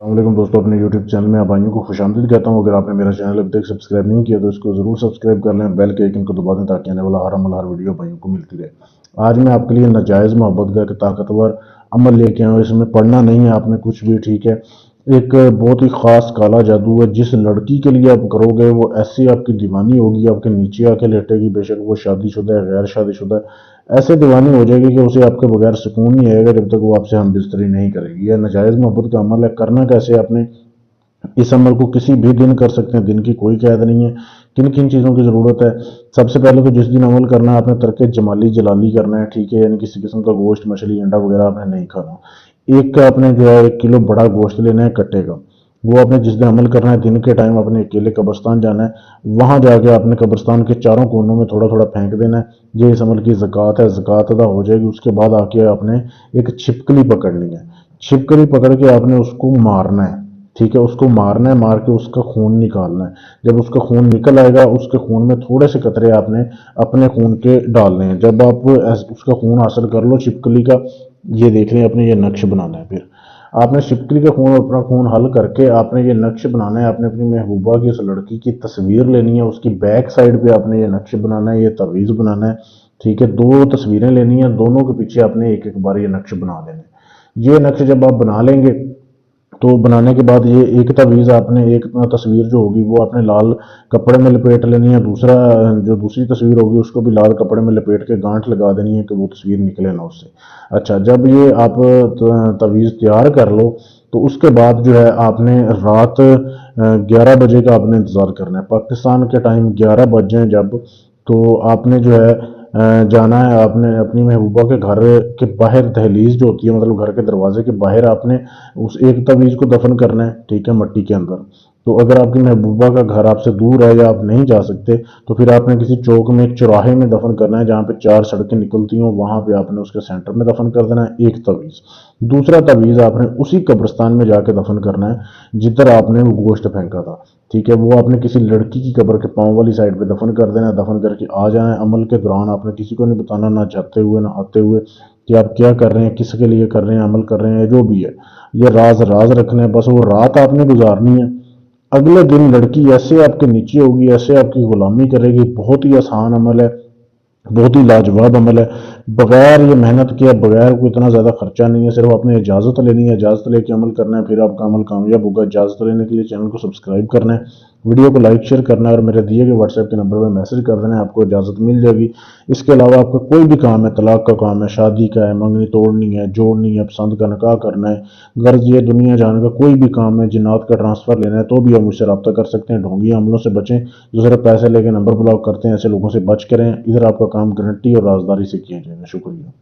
अलैक्म दोस्तों, अपने YouTube channel में आप भाइयों को खुशामदीद कहता हूँ। अगर आपने मेरा चैनल अभी तक सब्सक्राइब नहीं किया तो इसको ज़रूर सब्सक्राइब कर लें, बेल के आइकन को दबा दें ताकि आने वाला हर अमल हर वीडियो भाइयों को मिलती रहे। आज मैं आपके लिए नाजायज़ मोहब्बत का एक ताकतवर अमल लेके आया हूँ। इसमें पढ़ना नहीं है आपने कुछ भी, ठीक है। एक बहुत ही ख़ास काला जादू है, जिस लड़की के लिए आप करोगे वो ऐसी आपकी दीवानी होगी, आपके नीचे आके लेटेगी, बेशक वो शादीशुदा है गैर शादीशुदा है, ऐसे दीवानी हो जाएगी कि उसे आपके बगैर सुकून नहीं आएगा जब तक वो आपसे हम बिस्तरी नहीं करेगी। यह नाजायज़ मोहब्बत का अमल है। करना कैसे आपने, इस अमल को किसी भी दिन कर सकते हैं, दिन की कोई कैद नहीं है। किन किन चीज़ों की ज़रूरत है, सबसे पहले तो जिस दिन अमल करना है आपने तर्क जमाली जलाली करना है, ठीक है। यानी किसी किस्म का गोश्त मछली अंडा वगैरह आपने नहीं खाना। एक आपने जो है 1 किलो बड़ा गोश्त लेना है कट्टे का। वो आपने जिस दिन अमल करना है दिन के टाइम अपने अकेले कब्रस्तान जाना है। वहाँ जाके आपने कब्रस्तान के चारों कोनों में थोड़ा थोड़ा फेंक देना है। ये इस अमल की ज़कात है, ज़कात अदा हो जाएगी। उसके बाद आके आपने एक छिपकली पकड़नी है। छिपकली पकड़ के आपने उसको मारना है, ठीक है। उसको मारना है, मार के उसका खून निकालना है। जब उसका खून निकल आएगा, उसके खून में थोड़े से कतरे आपने अपने खून के डालने हैं। जब आप उसका खून हासिल कर लो छिपकली का, ये देख लें अपने ये नक्श बनाना है। फिर आपने छिपकली का खून और अपना खून हल करके आपने ये नक्श बनाना है। आपने अपनी महबूबा की, उस लड़की की तस्वीर लेनी है, उसकी बैक साइड पे आपने ये नक्श बनाना है, ये तवीज़ बनाना है, ठीक है। 2 तस्वीरें लेनी है, दोनों के पीछे आपने एक एक बार ये नक्श बना देना है। ये नक्श जब आप बना लेंगे तो बनाने के बाद ये एक तवीज़ आपने, एक तस्वीर जो होगी वो आपने लाल कपड़े में लपेट लेनी है। दूसरा जो दूसरी तस्वीर होगी उसको भी लाल कपड़े में लपेट के गांठ लगा देनी है कि वो तस्वीर निकले ना उससे। अच्छा, जब ये आप तवीज़ तैयार कर लो तो उसके बाद जो है आपने रात 11 बजे का आपने इंतज़ार करना है। पाकिस्तान के टाइम 11 बज जाए जब, तो आपने जो है जाना है। आपने अपनी महबूबा के घर के बाहर दहलीज जो होती है, मतलब घर के दरवाजे के बाहर आपने उस एक तवीज़ को दफन करना है, ठीक है, मट्टी के अंदर। तो अगर आपकी महबूबा का घर आपसे दूर है या आप नहीं जा सकते तो फिर आपने किसी चौक में, एक चौराहे में दफन करना है जहाँ पे 4 सड़कें निकलती हों। वहाँ पे आपने उसके सेंटर में दफन कर देना है एक तवीज़। दूसरा तवीज़ आपने उसी कब्रिस्तान में जाके दफन करना है जिधर आपने वो गोश्त फेंका था, ठीक है। वो आपने किसी लड़की की कब्र के पाँव वाली साइड पे दफन कर देना है। दफन करके आ जाना है। अमल के दौरान आपने किसी को नहीं बताना, ना जाते हुए ना आते हुए, कि आप क्या कर रहे हैं, किसके लिए कर रहे हैं, अमल कर रहे हैं, जो भी है। ये राज राज रखना है, बस वो रात आपने गुजारनी है। अगले दिन लड़की ऐसे आपके नीचे होगी, ऐसे आपकी गुलामी करेगी। बहुत ही आसान अमल है, बहुत ही लाजवाब अमल है। बगैर ये मेहनत किया, बगैर कोई इतना ज़्यादा खर्चा नहीं है। सिर्फ आपने इजाज़त लेनी है, इजाज़त लेके अमल करना है, फिर आपका अमल कामयाब होगा। इजाज़त लेने के लिए चैनल को सब्सक्राइब करना है, वीडियो को लाइक शेयर करना है और मेरे दिए गए व्हाट्सएप के नंबर पर मैसेज कर देना है, आपको इजाज़त मिल जाएगी। इसके अलावा आपका कोई भी काम है, तलाक का काम है, शादी का है, मंगनी तोड़नी है, जोड़नी है, पसंद का निकाह करना है, गर्ज ये दुनिया जाने का कोई भी काम है, जिन्नात का ट्रांसफ़र लेना है, तो भी आप मुझसे रब्ता कर सकते हैं। ढोंगी अमलों से बचें जो सिर्फ पैसे लेके नंबर ब्लॉक करते हैं, ऐसे लोगों से बच करें। इधर आपका काम गारंटी और राजदारी से किया जाएगा। शुक्रिया।